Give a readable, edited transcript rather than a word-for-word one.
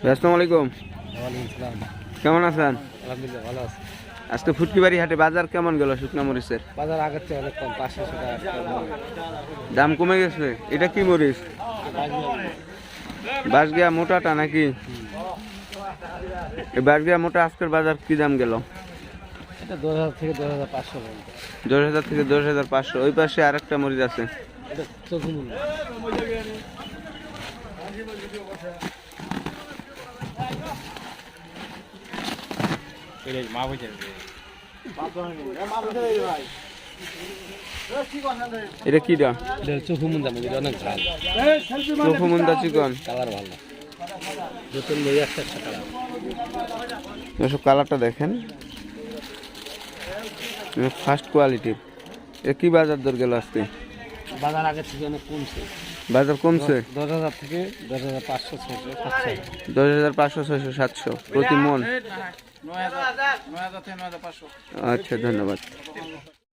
আসসালামু আলাইকুম। ওয়ালাইকুম আসসালাম। কেমন আছেন? আলহামদুলিল্লাহ ভালো আছি। আজকে ফুটকিবাড়ি হাটে বাজার কেমন গেল শুকনা মরিচের? বাজার আগের চেয়ে অনেক কম, 500 টাকা কম। দাম কমে গেছে। এটা কি মরিচ? বাঁশগিয়া মোটাটা নাকি? এই বাঁশগিয়া মোটা আজকের বাজার কি দাম গেল? এটা 10,000 থেকে 10,500 পর্যন্ত। 10,000 থেকে 10,500। ওই পাশে আরেকটা মরিচ আছে। এটা চৌকুমুন। এটা কিটা? এটা চৌকুমুন দাম, এটা অনেক ঝাল। চোখমুন্দা চিকন। কালার ভালো। নতুন বই একটা কালার। এসব কালারটা দেখেন, ফার্স্ট কোয়ালিটির। এ কি বাজার দর গেল আজকে? বাজার আগের থেকে অনেক কমছে। বাজার কমছে 10,000 থেকে 10,500, 600, 700। 10,500, 600, 700 প্রতি মন। আচ্ছা, ধন্যবাদ।